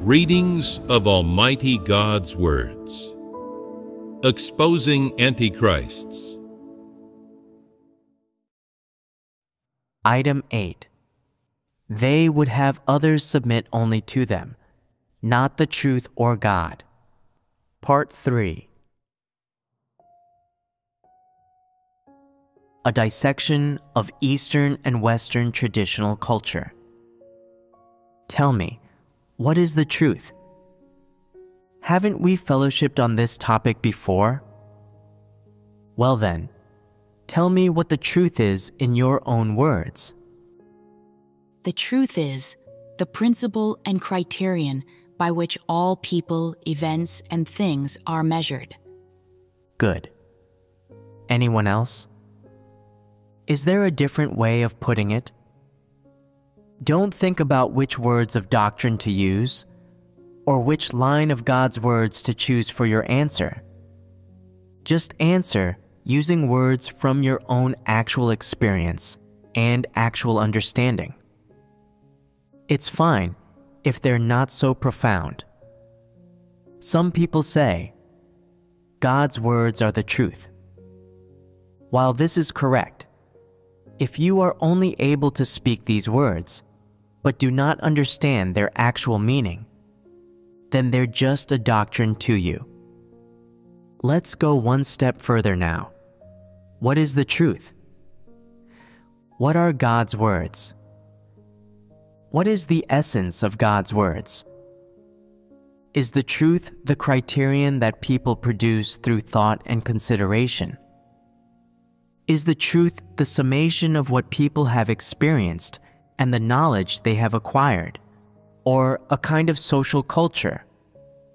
Readings of Almighty God's Words. Exposing Antichrists. Item 8. They would have others submit only to them, not the truth or God. Part 3. A dissection of Eastern and Western traditional culture. Tell me, what is the truth? Haven't we fellowshipped on this topic before? Well then, tell me what the truth is in your own words. The truth is the principle and criterion by which all people, events, and things are measured. Good. Anyone else? Is there a different way of putting it? Don't think about which words of doctrine to use, or which line of God's words to choose for your answer. Just answer using words from your own actual experience and actual understanding. It's fine if they're not so profound. Some people say, God's words are the truth. While this is correct, if you are only able to speak these words, but do not understand their actual meaning, then they're just a doctrine to you. Let's go one step further now. What is the truth? What are God's words? What is the essence of God's words? Is the truth the criterion that people produce through thought and consideration? Is the truth the summation of what people have experienced and the knowledge they have acquired, or a kind of social culture,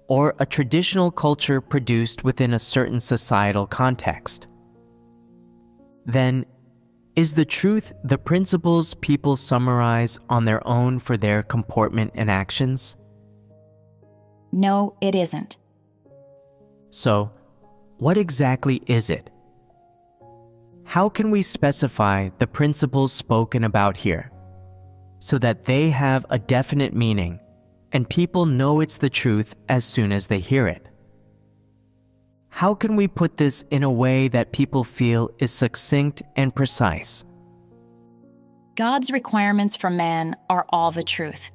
or a traditional culture produced within a certain societal context? Then, is the truth the principles people summarize on their own for their comportment and actions? No, it isn't. So, what exactly is it? How can we specify the principles spoken about here, so that they have a definite meaning and people know it's the truth as soon as they hear it? How can we put this in a way that people feel is succinct and precise? God's requirements for man are all the truth.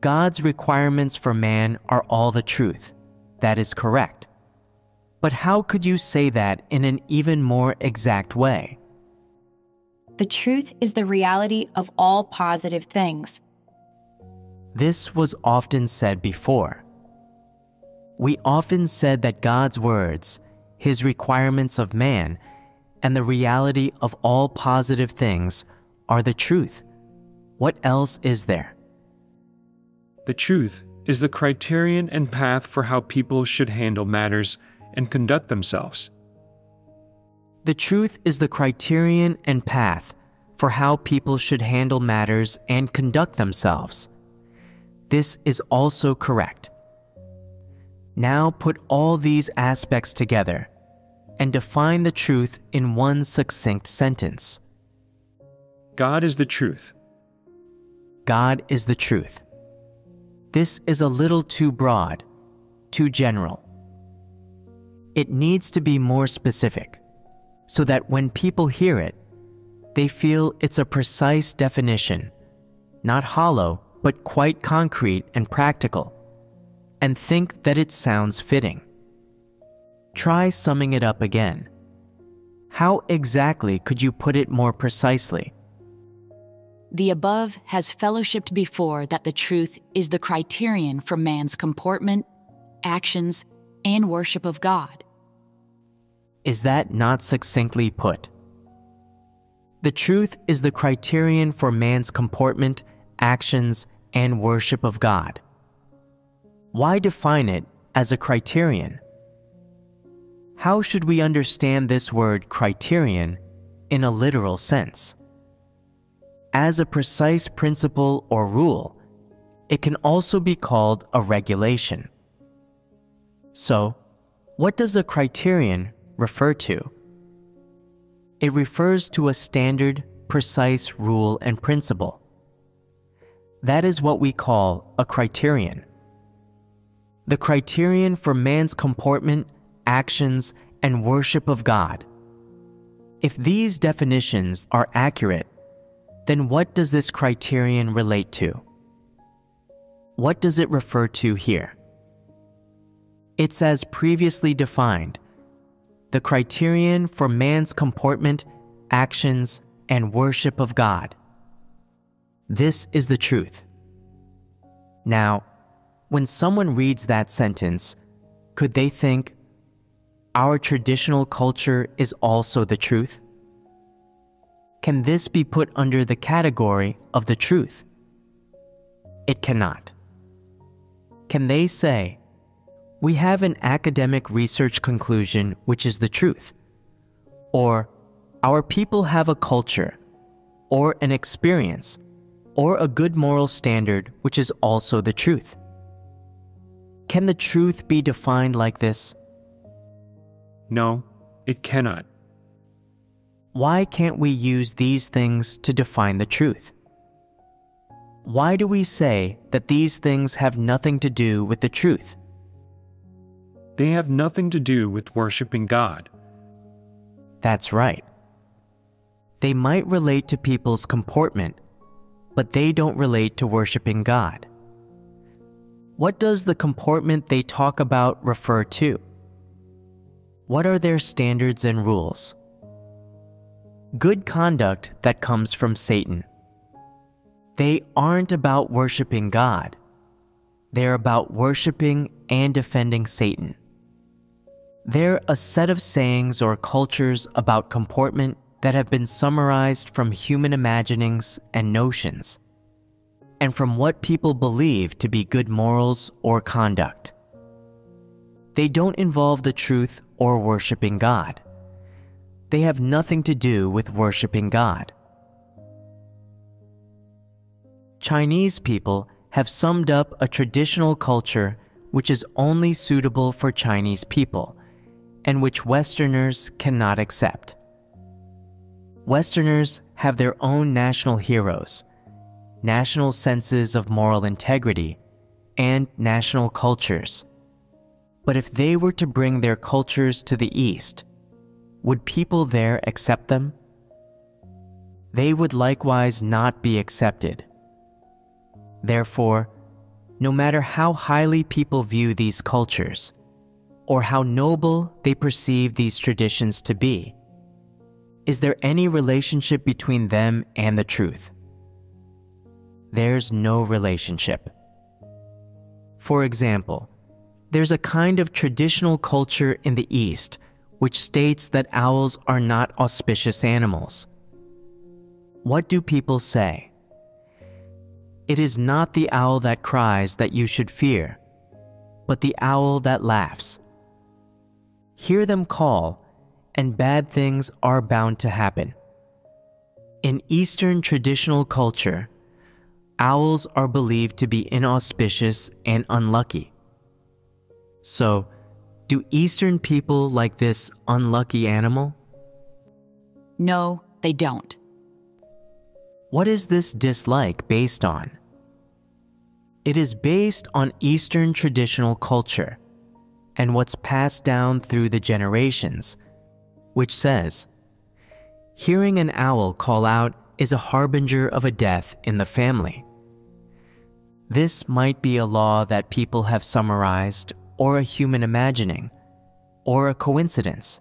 God's requirements for man are all the truth. That is correct. But how could you say that in an even more exact way? The truth is the reality of all positive things. This was often said before. We often said that God's words, His requirements of man, and the reality of all positive things are the truth. What else is there? The truth is the criterion and path for how people should handle matters and conduct themselves. The truth is the criterion and path for how people should handle matters and conduct themselves. This is also correct. Now put all these aspects together and define the truth in one succinct sentence. God is the truth. God is the truth. This is a little too broad, too general. It needs to be more specific, so that when people hear it, they feel it's a precise definition, not hollow, but quite concrete and practical, and think that it sounds fitting. Try summing it up again. How exactly could you put it more precisely? The above has fellowshipped before that the truth is the criterion for man's comportment, actions, and worship of God. Is that not succinctly put? The truth is the criterion for man's comportment, actions, and worship of God. Why define it as a criterion? How should we understand this word criterion in a literal sense? As a precise principle or rule, it can also be called a regulation. So, what does a criterion refer to? It refers to a standard, precise rule and principle. That is what we call a criterion. The criterion for man's comportment, actions, and worship of God. If these definitions are accurate, then what does this criterion relate to? What does it refer to here? It's as previously defined, the criterion for man's comportment, actions, and worship of God. This is the truth. Now, when someone reads that sentence, could they think, our traditional culture is also the truth? Can this be put under the category of the truth? It cannot. Can they say, we have an academic research conclusion which is the truth, or our people have a culture, or an experience, or a good moral standard which is also the truth? Can the truth be defined like this? No, it cannot. Why can't we use these things to define the truth? Why do we say that these things have nothing to do with the truth? They have nothing to do with worshiping God. That's right. They might relate to people's comportment, but they don't relate to worshiping God. What does the comportment they talk about refer to? What are their standards and rules? Good conduct that comes from Satan. They aren't about worshiping God. They're about worshiping and defending Satan. They're a set of sayings or cultures about comportment that have been summarized from human imaginings and notions, and from what people believe to be good morals or conduct. They don't involve the truth or worshiping God. They have nothing to do with worshiping God. Chinese people have summed up a traditional culture which is only suitable for Chinese people, and which Westerners cannot accept. Westerners have their own national heroes, national senses of moral integrity, and national cultures. But if they were to bring their cultures to the East, would people there accept them? They would likewise not be accepted. Therefore, no matter how highly people view these cultures, or how noble they perceive these traditions to be, is there any relationship between them and the truth? There's no relationship. For example, there's a kind of traditional culture in the East which states that owls are not auspicious animals. What do people say? It is not the owl that cries that you should fear, but the owl that laughs. Hear them call, and bad things are bound to happen. In Eastern traditional culture, owls are believed to be inauspicious and unlucky. So, do Eastern people like this unlucky animal? No, they don't. What is this dislike based on? It is based on Eastern traditional culture and what's passed down through the generations, which says, hearing an owl call out is a harbinger of a death in the family. This might be a law that people have summarized, or a human imagining, or a coincidence,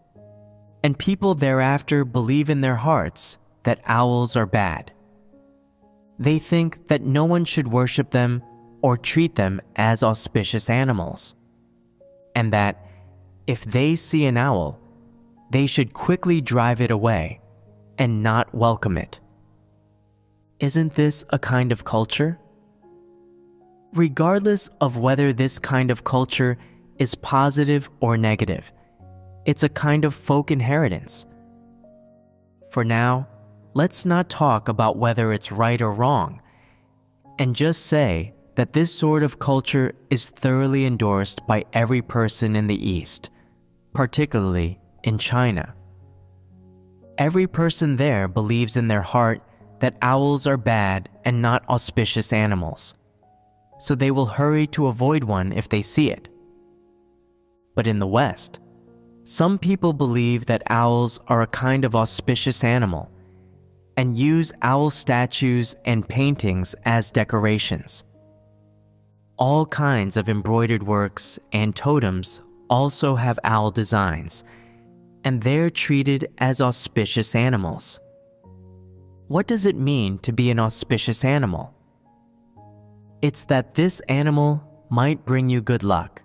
and people thereafter believe in their hearts that owls are bad. They think that no one should worship them or treat them as auspicious animals, and that if they see an owl, they should quickly drive it away and not welcome it. Isn't this a kind of culture? Regardless of whether this kind of culture is positive or negative, it's a kind of folk inheritance. For now, let's not talk about whether it's right or wrong, and just say that this sort of culture is thoroughly endorsed by every person in the East, particularly in China. Every person there believes in their heart that owls are bad and not auspicious animals, so they will hurry to avoid one if they see it. But in the West, some people believe that owls are a kind of auspicious animal and use owl statues and paintings as decorations. All kinds of embroidered works and totems also have owl designs, and they're treated as auspicious animals. What does it mean to be an auspicious animal? It's that this animal might bring you good luck,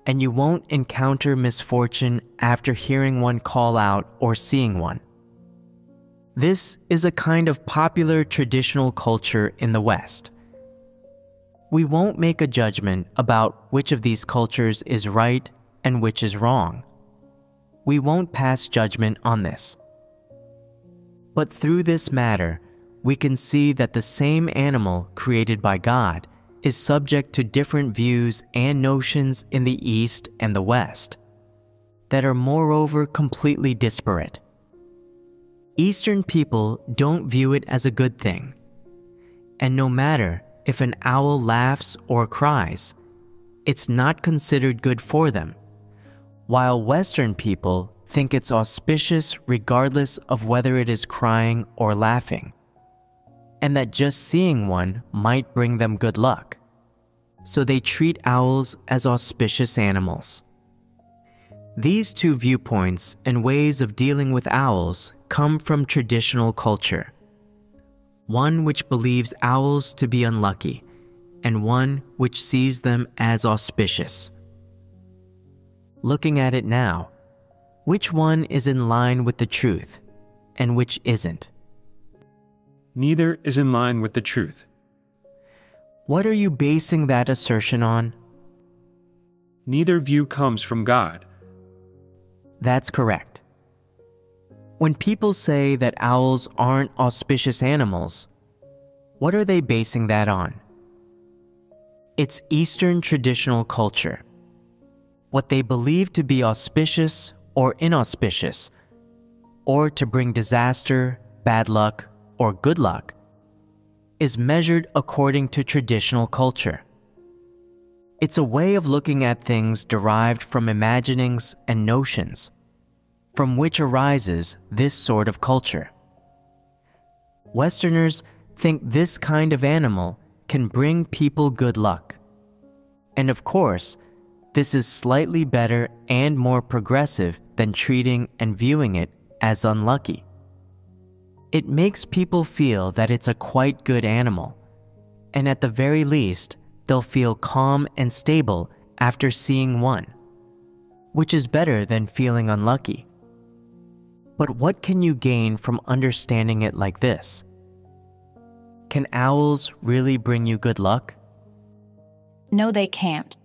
and you won't encounter misfortune after hearing one call out or seeing one. This is a kind of popular traditional culture in the West. We won't make a judgment about which of these cultures is right and which is wrong. We won't pass judgment on this. But through this matter, we can see that the same animal created by God is subject to different views and notions in the East and the West that are moreover completely disparate. Eastern people don't view it as a good thing, and no matter if an owl laughs or cries, it's not considered good for them, while Western people think it's auspicious regardless of whether it is crying or laughing, and that just seeing one might bring them good luck, so they treat owls as auspicious animals. These two viewpoints and ways of dealing with owls come from traditional culture, one which believes owls to be unlucky, and one which sees them as auspicious. Looking at it now, which one is in line with the truth, and which isn't? Neither is in line with the truth. What are you basing that assertion on? Neither view comes from God. That's correct. When people say that owls aren't auspicious animals, what are they basing that on? It's Eastern traditional culture. What they believe to be auspicious or inauspicious, or to bring disaster, bad luck, or good luck, is measured according to traditional culture. It's a way of looking at things derived from imaginings and notions, from which arises this sort of culture. Westerners think this kind of animal can bring people good luck. And of course, this is slightly better and more progressive than treating and viewing it as unlucky. It makes people feel that it's a quite good animal, and at the very least, they'll feel calm and stable after seeing one, which is better than feeling unlucky. But what can you gain from understanding it like this? Can owls really bring you good luck? No, they can't.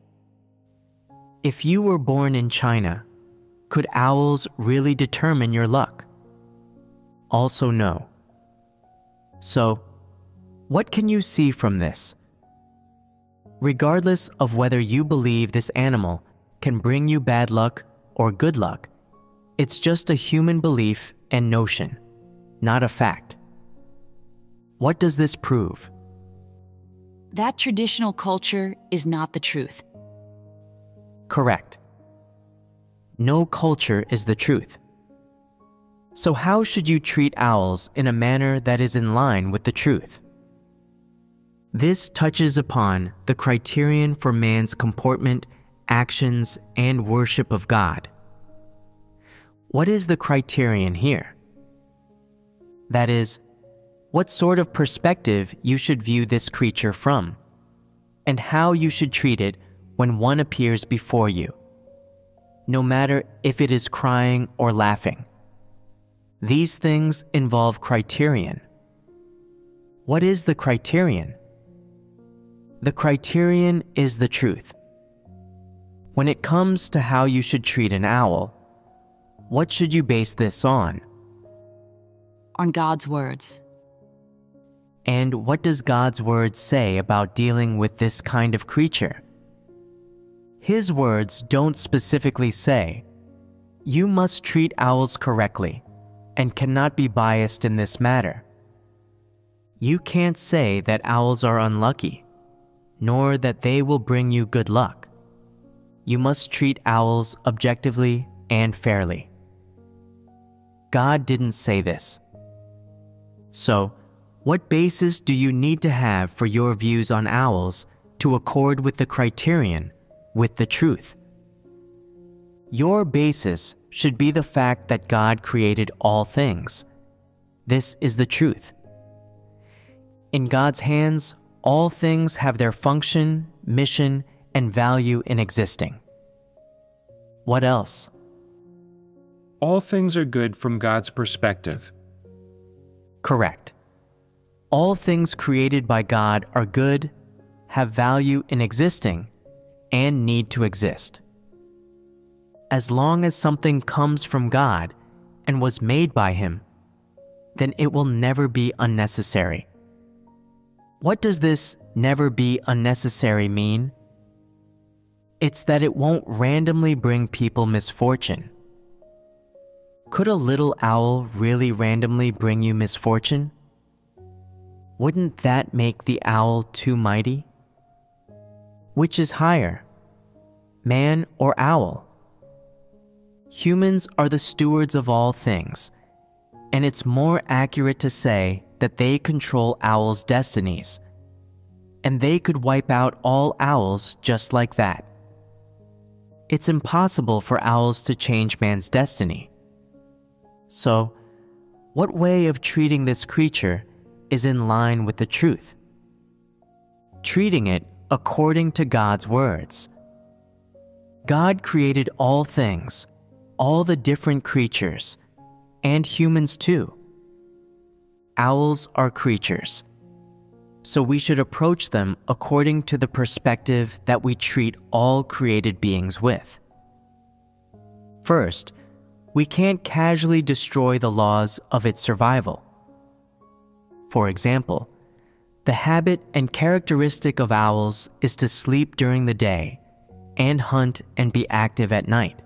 If you were born in China, could owls really determine your luck? Also no. So, what can you see from this? Regardless of whether you believe this animal can bring you bad luck or good luck, it's just a human belief and notion, not a fact. What does this prove? That traditional culture is not the truth. Correct. No culture is the truth. So how should you treat owls in a manner that is in line with the truth? This touches upon the criterion for man's comportment, actions, and worship of God. What is the criterion here? That is, what sort of perspective you should view this creature from, and how you should treat it when one appears before you, no matter if it is crying or laughing. These things involve criterion. What is the criterion? The criterion is the truth. When it comes to how you should treat an owl, what should you base this on? On God's words. And what does God's word say about dealing with this kind of creature? His words don't specifically say, "You must treat owls correctly and cannot be biased in this matter." You can't say that owls are unlucky, nor that they will bring you good luck. You must treat owls objectively and fairly. God didn't say this. So, what basis do you need to have for your views on owls to accord with the criterion, with the truth? Your basis should be the fact that God created all things. This is the truth. In God's hands, all things have their function, mission, and value in existing. What else? All things are good from God's perspective. Correct. All things created by God are good, have value in existing, and need to exist. As long as something comes from God and was made by Him, then it will never be unnecessary. What does this never be unnecessary mean? It's that it won't randomly bring people misfortune. Could a little owl really randomly bring you misfortune? Wouldn't that make the owl too mighty? Which is higher, man or owl? Humans are the stewards of all things, and it's more accurate to say that they control owls' destinies, and they could wipe out all owls just like that. It's impossible for owls to change man's destiny. So, what way of treating this creature is in line with the truth? Treating it according to God's words. God created all things, all the different creatures, and humans too. Owls are creatures, so we should approach them according to the perspective that we treat all created beings with. First, we can't casually destroy the laws of its survival. For example, the habit and characteristic of owls is to sleep during the day and hunt and be active at night.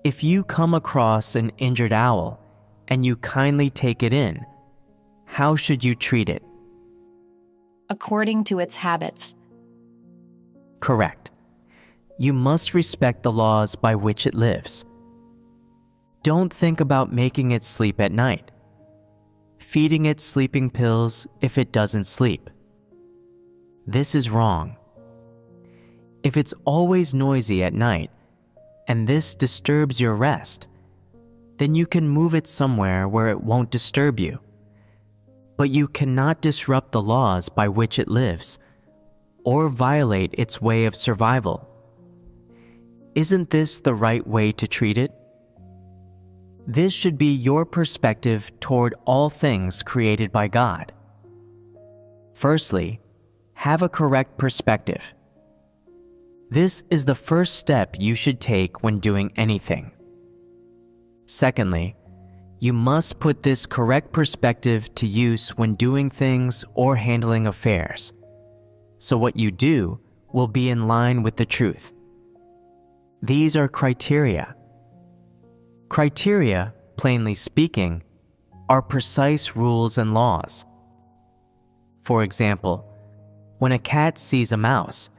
If you come across an injured owl and you kindly take it in, how should you treat it? According to its habits. Correct. You must respect the laws by which it lives. Don't think about making it sleep at night, feeding it sleeping pills if it doesn't sleep. This is wrong. If it's always noisy at night, and this disturbs your rest, then you can move it somewhere where it won't disturb you. But you cannot disrupt the laws by which it lives, or violate its way of survival. Isn't this the right way to treat it? This should be your perspective toward all things created by God. Firstly, have a correct perspective. This is the first step you should take when doing anything. Secondly, you must put this correct perspective to use when doing things or handling affairs, so what you do will be in line with the truth. These are criteria. Criteria, plainly speaking, are precise rules and laws. For example, when a cat sees a mouse,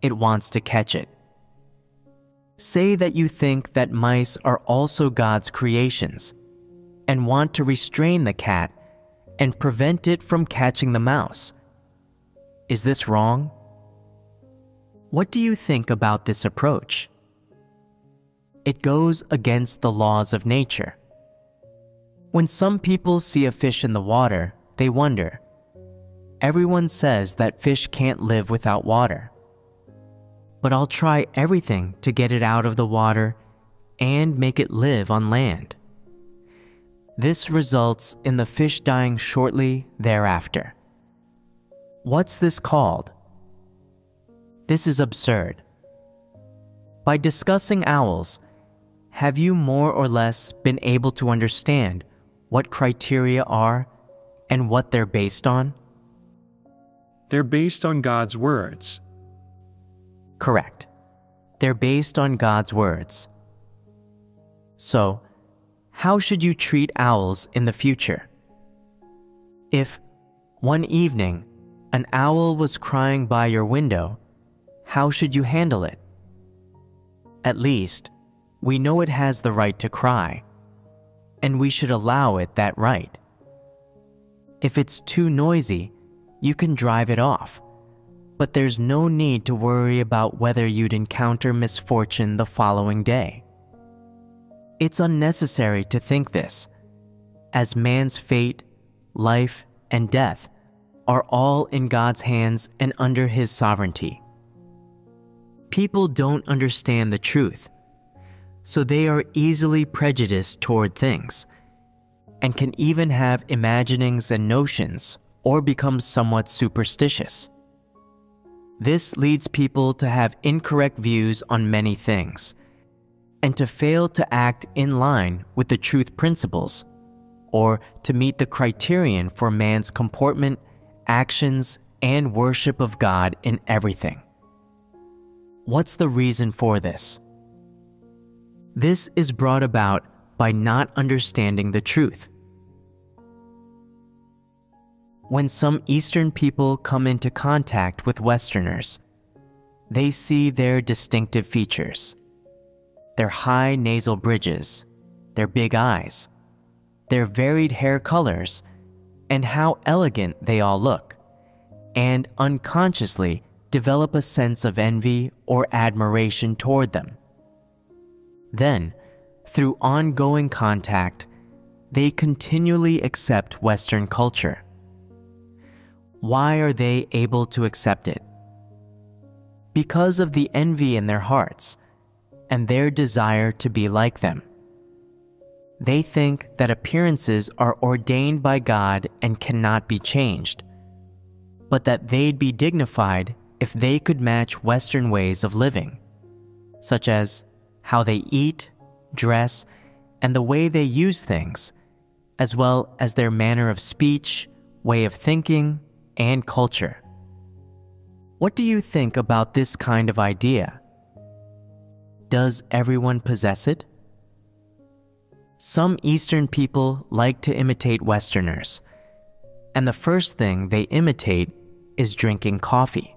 it wants to catch it. Say that you think that mice are also God's creations and want to restrain the cat and prevent it from catching the mouse. Is this wrong? What do you think about this approach? It goes against the laws of nature. When some people see a fish in the water, they wonder. Everyone says that fish can't live without water. But I'll try everything to get it out of the water and make it live on land. This results in the fish dying shortly thereafter. What's this called? This is absurd. By discussing owls, have you more or less been able to understand what criteria are and what they're based on? They're based on God's words. Correct. They're based on God's words. So, how should you treat owls in the future? If, one evening, an owl was crying by your window, how should you handle it? At least, we know it has the right to cry, and we should allow it that right. If it's too noisy, you can drive it off, but there's no need to worry about whether you'd encounter misfortune the following day. It's unnecessary to think this, as man's fate, life, and death are all in God's hands and under His sovereignty. People don't understand the truth, so they are easily prejudiced toward things, and can even have imaginings and notions or become somewhat superstitious. This leads people to have incorrect views on many things, and to fail to act in line with the truth principles, or to meet the criterion for man's comportment, actions, and worship of God in everything. What's the reason for this? This is brought about by not understanding the truth. When some Eastern people come into contact with Westerners, they see their distinctive features, their high nasal bridges, their big eyes, their varied hair colors, and how elegant they all look, and unconsciously develop a sense of envy or admiration toward them. Then, through ongoing contact, they continually accept Western culture. Why are they able to accept it? Because of the envy in their hearts and their desire to be like them. They think that appearances are ordained by God and cannot be changed, but that they'd be dignified if they could match Western ways of living, such as how they eat, dress, and the way they use things, as well as their manner of speech, way of thinking, and culture. What do you think about this kind of idea? Does everyone possess it? Some Eastern people like to imitate Westerners, and the first thing they imitate is drinking coffee.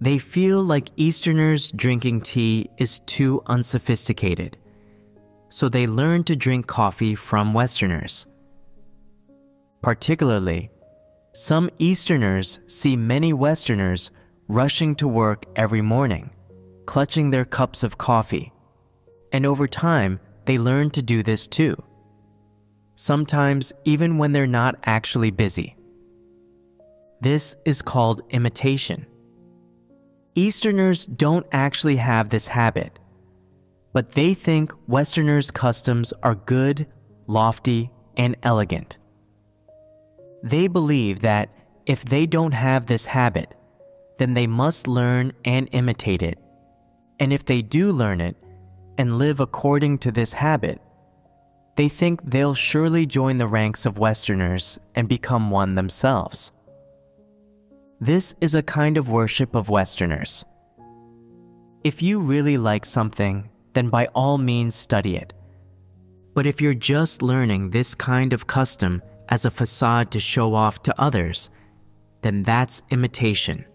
They feel like Easterners drinking tea is too unsophisticated, so they learn to drink coffee from Westerners. Particularly, some Easterners see many Westerners rushing to work every morning, clutching their cups of coffee, and over time, they learn to do this too, sometimes even when they're not actually busy. This is called imitation. Easterners don't actually have this habit, but they think Westerners' customs are good, lofty, and elegant. They believe that if they don't have this habit, then they must learn and imitate it, and if they do learn it and live according to this habit, they think they'll surely join the ranks of Westerners and become one themselves. This is a kind of worship of Westerners. If you really like something, then by all means study it. But if you're just learning this kind of custom as a facade to show off to others, then that's imitation.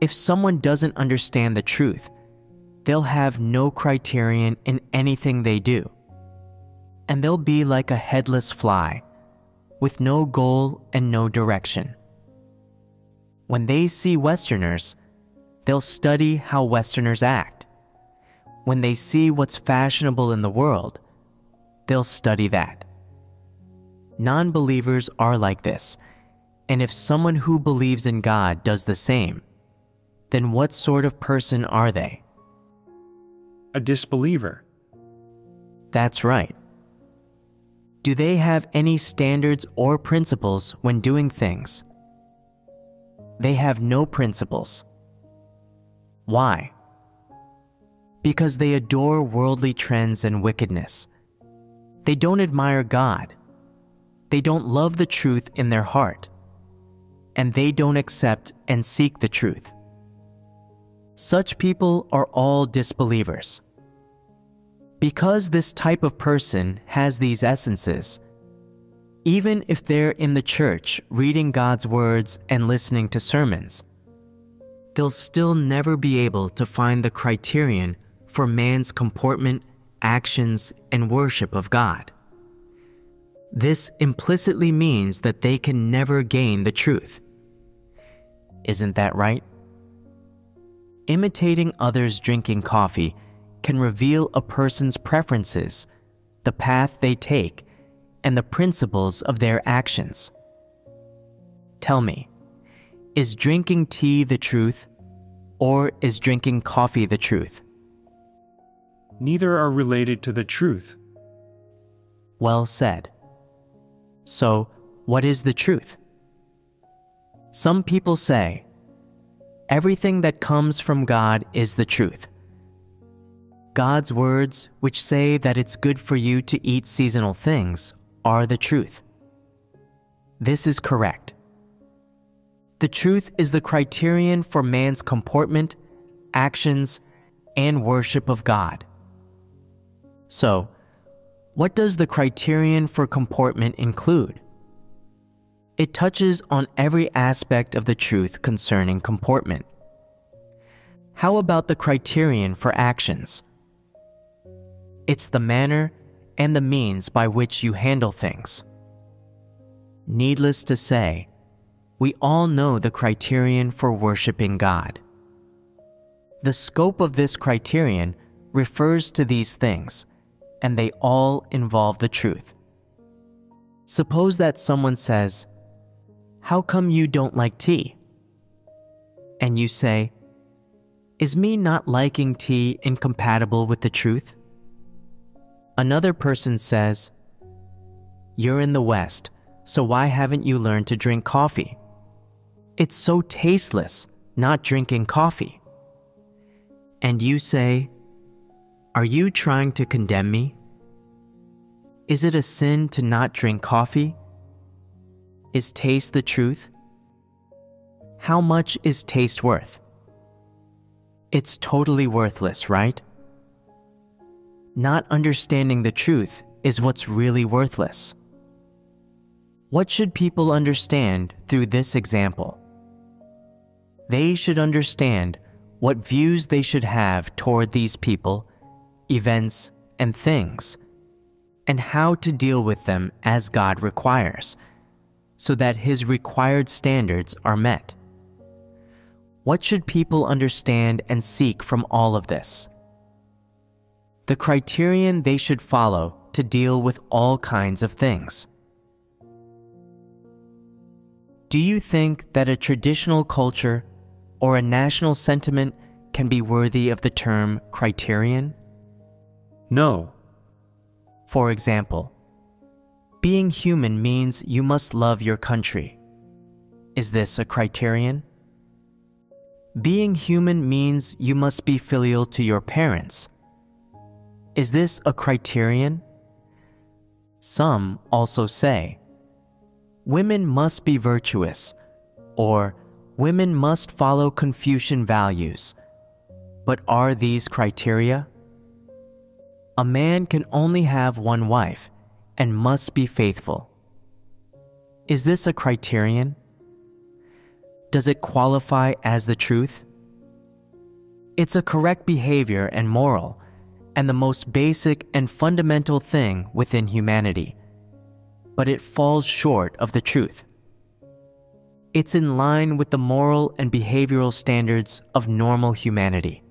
If someone doesn't understand the truth, they'll have no criterion in anything they do, and they'll be like a headless fly, with no goal and no direction. When they see Westerners, they'll study how Westerners act. When they see what's fashionable in the world, they'll study that. Non-believers are like this, and if someone who believes in God does the same, then what sort of person are they? A disbeliever. That's right. Do they have any standards or principles when doing things? They have no principles. Why? Because they adore worldly trends and wickedness. They don't admire God. They don't love the truth in their heart. And they don't accept and seek the truth. Such people are all disbelievers. Because this type of person has these essences, even if they're in the church reading God's words and listening to sermons, they'll still never be able to find the criterion for man's comportment, actions, and worship of God. This implicitly means that they can never gain the truth. Isn't that right? Imitating others drinking coffee can reveal a person's preferences, the path they take, and the principles of their actions. Tell me, is drinking tea the truth, or is drinking coffee the truth? Neither are related to the truth. Well said. So, what is the truth? Some people say, everything that comes from God is the truth. God's words, which say that it's good for you to eat seasonal things, are the truth. This is correct. The truth is the criterion for man's comportment, actions, and worship of God. So, what does the criterion for comportment include? It touches on every aspect of the truth concerning comportment. How about the criterion for actions? It's the manner and the means by which you handle things. Needless to say, we all know the criterion for worshiping God. The scope of this criterion refers to these things, and they all involve the truth. Suppose that someone says, "How come you don't like tea?" And you say, "Is me not liking tea incompatible with the truth?" Another person says, "You're in the West, so why haven't you learned to drink coffee? It's so tasteless, not drinking coffee." And you say, "Are you trying to condemn me? Is it a sin to not drink coffee? Is taste the truth? How much is taste worth?" It's totally worthless, right? Not understanding the truth is what's really worthless. What should people understand through this example? They should understand what views they should have toward these people, events, and things, and how to deal with them as God requires, so that His required standards are met. What should people understand and seek from all of this? The criterion they should follow to deal with all kinds of things. Do you think that a traditional culture or a national sentiment can be worthy of the term criterion? No. For example, being human means you must love your country. Is this a criterion? Being human means you must be filial to your parents. Is this a criterion? Some also say, women must be virtuous, or women must follow Confucian values. But are these criteria? A man can only have one wife and must be faithful. Is this a criterion? Does it qualify as the truth? It's a correct behavior and moral, and the most basic and fundamental thing within humanity, but it falls short of the truth. It's in line with the moral and behavioral standards of normal humanity.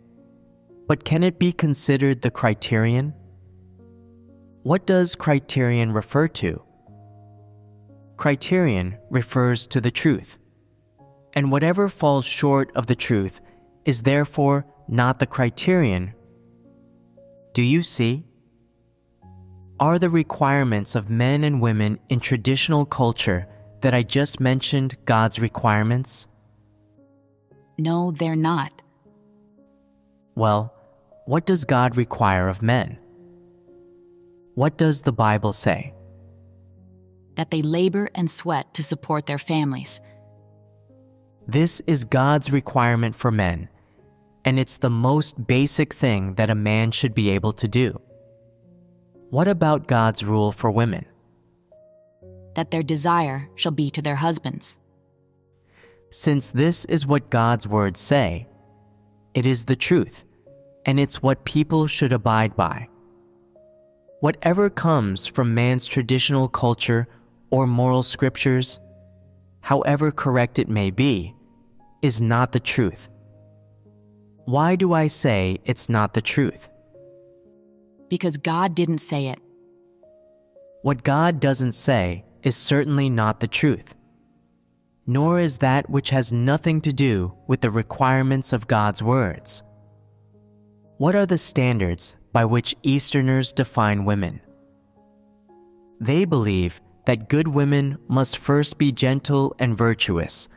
But can it be considered the criterion? What does criterion refer to? Criterion refers to the truth, and whatever falls short of the truth is therefore not the criterion. Do you see? Are the requirements of men and women in traditional culture that I just mentioned God's requirements? No, they're not. Well, what does God require of men? What does the Bible say? That they labor and sweat to support their families. This is God's requirement for men, and it's the most basic thing that a man should be able to do. What about God's rule for women? that their desire shall be to their husbands. Since this is what God's words say, it is the truth, and it's what people should abide by. Whatever comes from man's traditional culture or moral scriptures, however correct it may be, is not the truth. Why do I say it's not the truth? Because God didn't say it. What God doesn't say is certainly not the truth, nor is that which has nothing to do with the requirements of God's words. What are the standards by which Easterners define women? They believe that good women must first be gentle and virtuous,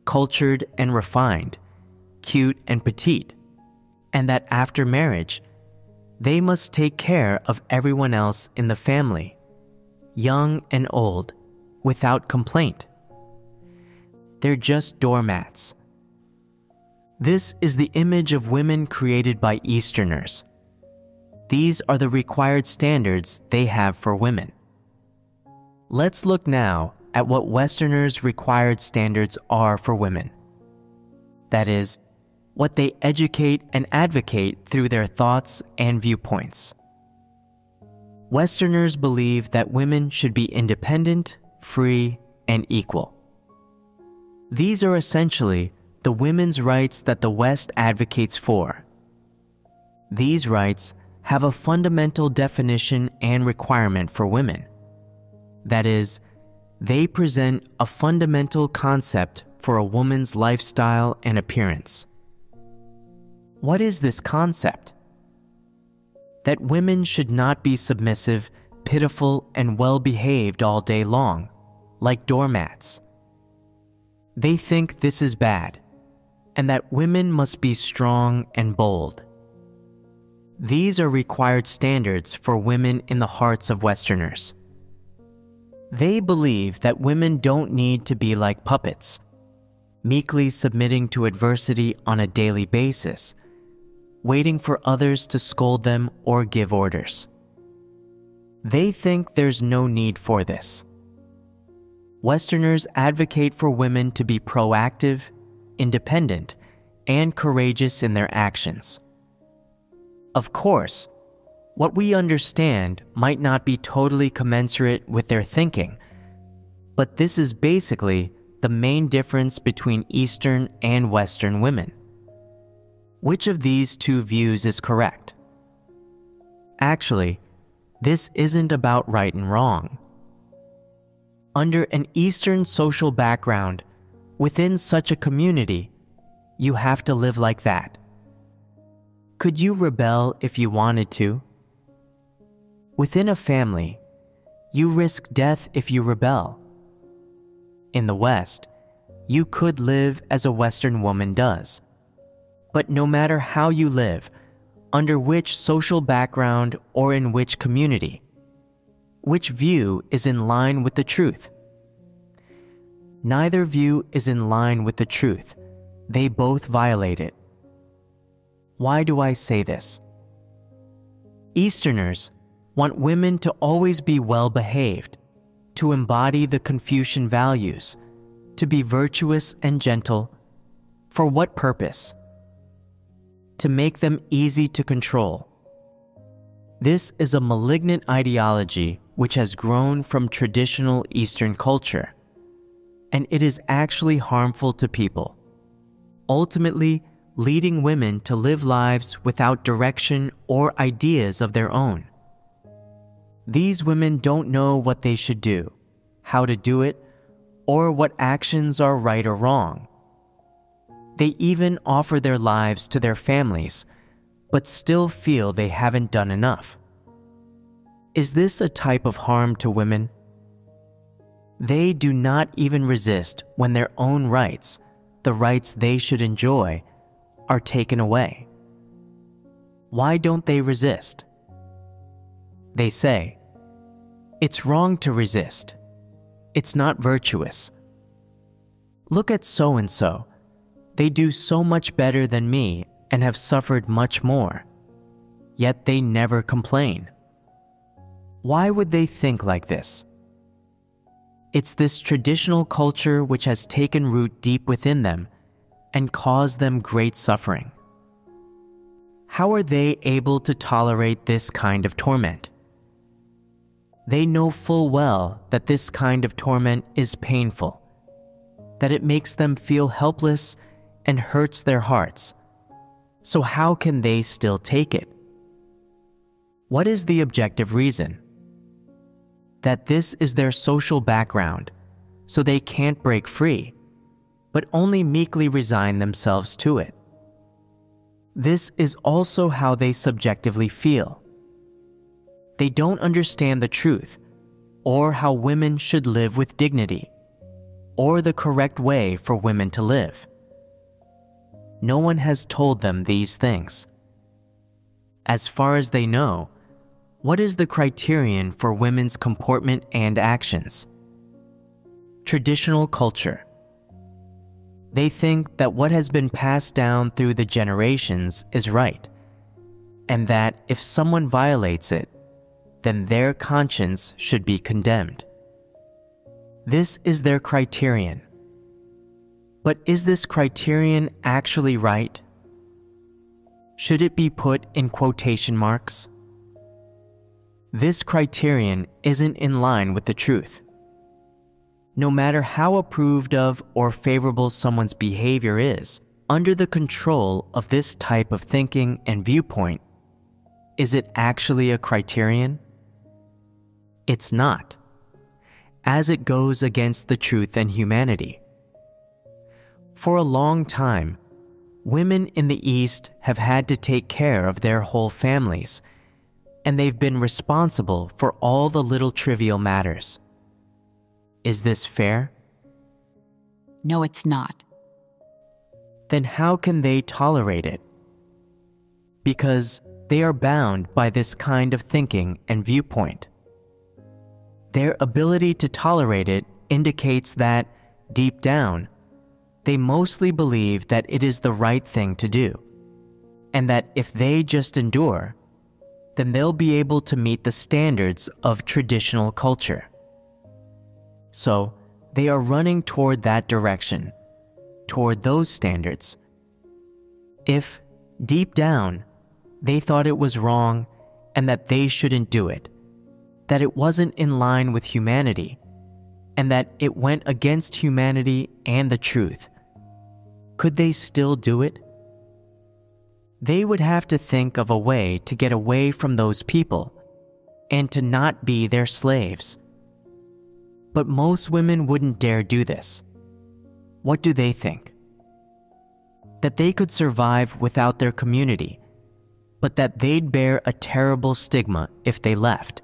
cultured and refined, cute and petite, and that after marriage, they must take care of everyone else in the family, young and old, without complaint. They're just doormats. This is the image of women created by Easterners. These are the required standards they have for women. Let's look now at what Westerners' required standards are for women. That is, what they educate and advocate through their thoughts and viewpoints. Westerners believe that women should be independent, free, and equal. These are essentially the women's rights that the West advocates for. These rights have a fundamental definition and requirement for women. That is, they present a fundamental concept for a woman's lifestyle and appearance. What is this concept? That women should not be submissive, pitiful, and well-behaved all day long, like doormats. They think this is bad, and that women must be strong and bold. These are required standards for women in the hearts of Westerners. They believe that women don't need to be like puppets, meekly submitting to adversity on a daily basis, waiting for others to scold them or give orders. They think there's no need for this. Westerners advocate for women to be proactive, independent, and courageous in their actions. Of course, what we understand might not be totally commensurate with their thinking, but this is basically the main difference between Eastern and Western women. Which of these two views is correct? Actually, this isn't about right and wrong. Under an Eastern social background, within such a community, you have to live like that. Could you rebel if you wanted to? Within a family, you risk death if you rebel. In the West, you could live as a Western woman does. But no matter how you live, under which social background or in which community, which view is in line with the truth? Neither view is in line with the truth. They both violate it. Why do I say this? Easterners want women to always be well-behaved, to embody the Confucian values, to be virtuous and gentle. For what purpose? To make them easy to control. This is a malignant ideology which has grown from traditional Eastern culture, and it is actually harmful to people, ultimately leading women to live lives without direction or ideas of their own. These women don't know what they should do, how to do it, or what actions are right or wrong. They even offer their lives to their families, but still feel they haven't done enough. Is this a type of harm to women? They do not even resist when their own rights, the rights they should enjoy, are taken away. Why don't they resist? They say, "It's wrong to resist. It's not virtuous. Look at so-and-so. They do so much better than me and have suffered much more, yet they never complain." Why would they think like this? It's this traditional culture which has taken root deep within them and caused them great suffering. How are they able to tolerate this kind of torment? They know full well that this kind of torment is painful, that it makes them feel helpless and hurts their hearts. So how can they still take it? What is the objective reason? That this is their social background, so they can't break free, but only meekly resign themselves to it. This is also how they subjectively feel. They don't understand the truth, or how women should live with dignity, or the correct way for women to live. No one has told them these things. As far as they know, what is the criterion for women's comportment and actions? Traditional culture. They think that what has been passed down through the generations is right, and that if someone violates it, then their conscience should be condemned. This is their criterion. But is this criterion actually right? Should it be put in quotation marks? This criterion isn't in line with the truth. No matter how approved of or favorable someone's behavior is, under the control of this type of thinking and viewpoint, is it actually a criterion? It's not, as it goes against the truth and humanity. For a long time, women in the East have had to take care of their whole families, and they've been responsible for all the little trivial matters. Is this fair? No, it's not. Then how can they tolerate it? Because they are bound by this kind of thinking and viewpoint. Their ability to tolerate it indicates that, deep down, they mostly believe that it is the right thing to do, and that if they just endure, then they'll be able to meet the standards of traditional culture. So, they are running toward that direction, toward those standards. If, deep down, they thought it was wrong and that they shouldn't do it, that it wasn't in line with humanity, and that it went against humanity and the truth, could they still do it? They would have to think of a way to get away from those people and to not be their slaves. But most women wouldn't dare do this. What do they think? That they could survive without their community, but that they'd bear a terrible stigma if they left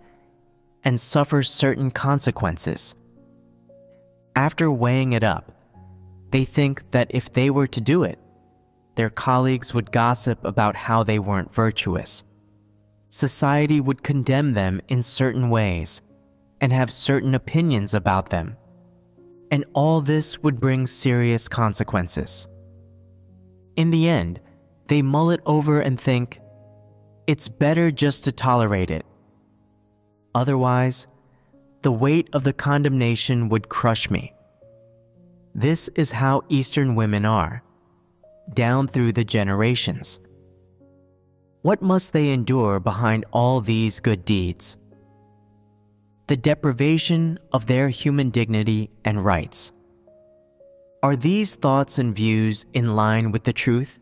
and suffer certain consequences. After weighing it up, they think that if they were to do it, their colleagues would gossip about how they weren't virtuous. Society would condemn them in certain ways and have certain opinions about them. And all this would bring serious consequences. In the end, they mull it over and think, it's better just to tolerate it. Otherwise, the weight of the condemnation would crush me. This is how Eastern women are, down through the generations. What must they endure behind all these good deeds? The deprivation of their human dignity and rights. Are these thoughts and views in line with the truth?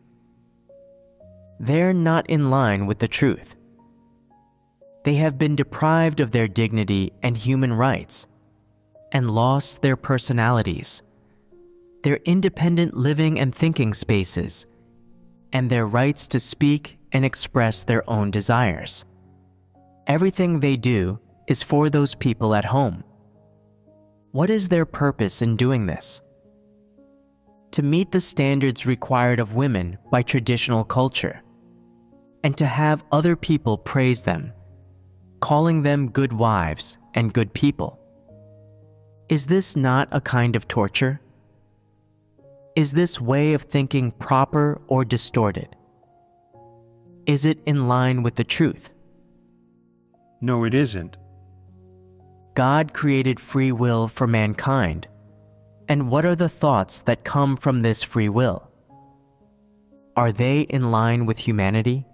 They're not in line with the truth. They have been deprived of their dignity and human rights and lost their personalities, their independent living and thinking spaces, and their rights to speak and express their own desires. Everything they do is for those people at home. What is their purpose in doing this? To meet the standards required of women by traditional culture, and to have other people praise them, calling them good wives and good people. Is this not a kind of torture? Is this way of thinking proper or distorted? Is it in line with the truth? No, it isn't. God created free will for mankind, and what are the thoughts that come from this free will? Are they in line with humanity?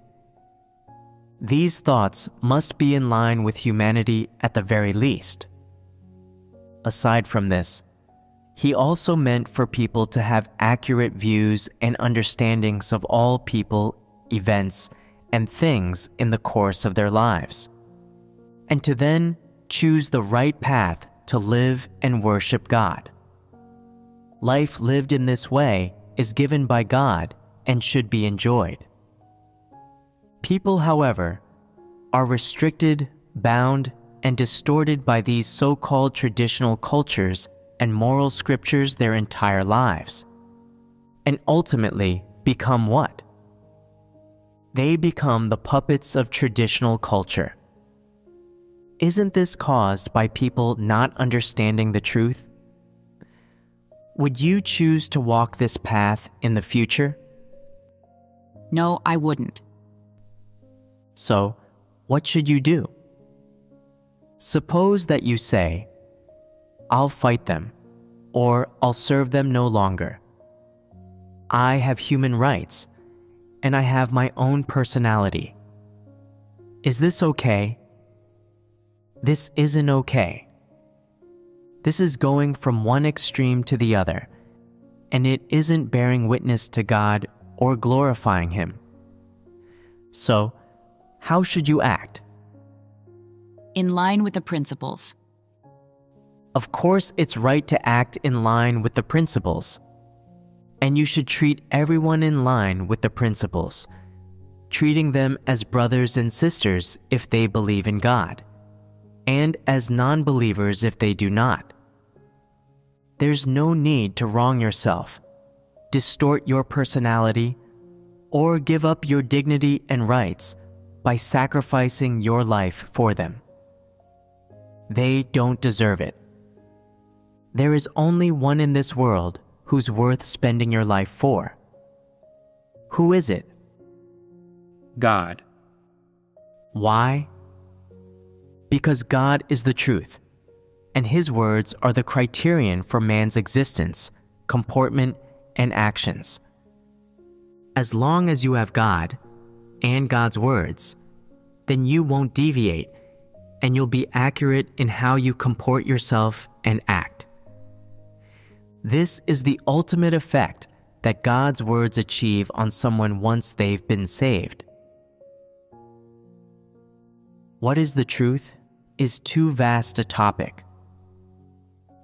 These thoughts must be in line with humanity at the very least. Aside from this, he also meant for people to have accurate views and understandings of all people, events, and things in the course of their lives, and to then choose the right path to live and worship God. Life lived in this way is given by God and should be enjoyed. People, however, are restricted, bound, and distorted by these so-called traditional cultures and moral scriptures their entire lives, and ultimately become what? They become the puppets of traditional culture. Isn't this caused by people not understanding the truth? Would you choose to walk this path in the future? No, I wouldn't. So, what should you do? Suppose that you say, "I'll fight them," or "I'll serve them no longer. I have human rights, and I have my own personality." Is this okay? This isn't okay. This is going from one extreme to the other, and it isn't bearing witness to God or glorifying Him. So, how should you act? In line with the principles. Of course, it's right to act in line with the principles, and you should treat everyone in line with the principles, treating them as brothers and sisters if they believe in God, and as non-believers if they do not. There's no need to wrong yourself, distort your personality, or give up your dignity and rights by sacrificing your life for them. They don't deserve it. There is only one in this world who's worth spending your life for. Who is it? God. Why? Because God is the truth, and His words are the criterion for man's existence, comportment, and actions. As long as you have God and God's words, then you won't deviate, and you'll be accurate in how you comport yourself and act. This is the ultimate effect that God's words achieve on someone once they've been saved. What is the truth is too vast a topic.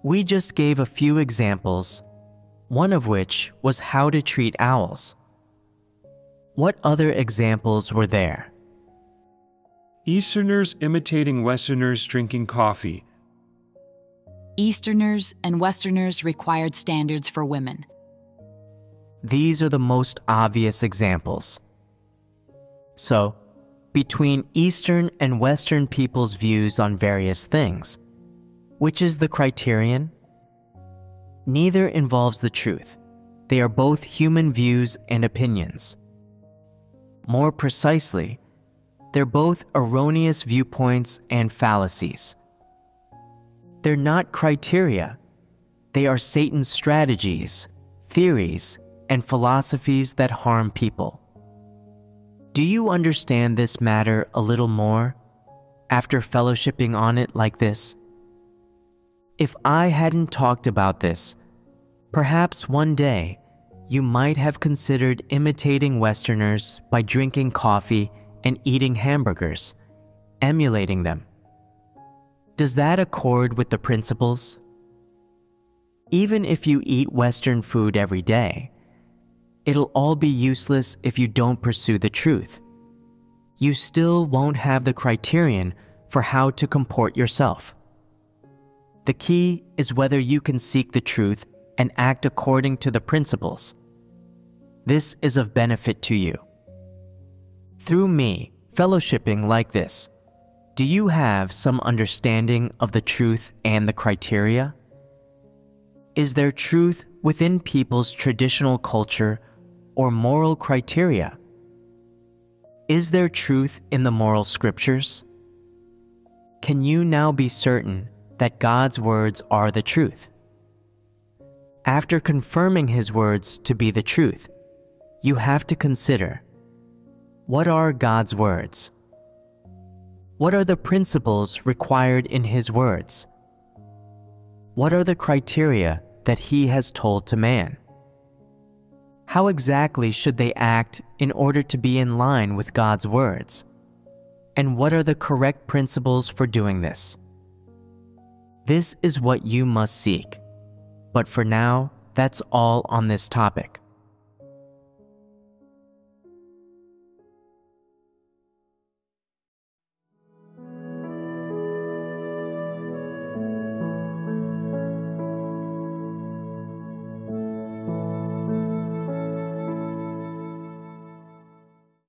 We just gave a few examples, one of which was how to treat owls. What other examples were there? Easterners imitating Westerners drinking coffee. Easterners and Westerners required standards for women. These are the most obvious examples. So, between Eastern and Western people's views on various things, which is the criterion? Neither involves the truth. They are both human views and opinions. More precisely, they're both erroneous viewpoints and fallacies. They're not criteria. They are Satan's strategies, theories, and philosophies that harm people. Do you understand this matter a little more after fellowshipping on it like this? If I hadn't talked about this, perhaps one day you might have considered imitating Westerners by drinking coffee and eating hamburgers, emulating them. Does that accord with the principles? Even if you eat Western food every day, it'll all be useless if you don't pursue the truth. You still won't have the criterion for how to comport yourself. The key is whether you can seek the truth and act according to the principles. This is of benefit to you. Through me, fellowshipping like this, do you have some understanding of the truth and the criteria? Is there truth within people's traditional culture or moral criteria? Is there truth in the moral scriptures? Can you now be certain that God's words are the truth. After confirming His words to be the truth, you have to consider, what are God's words? What are the principles required in His words? What are the criteria that He has told to man? How exactly should they act in order to be in line with God's words? And what are the correct principles for doing this? This is what you must seek. But for now, that's all on this topic.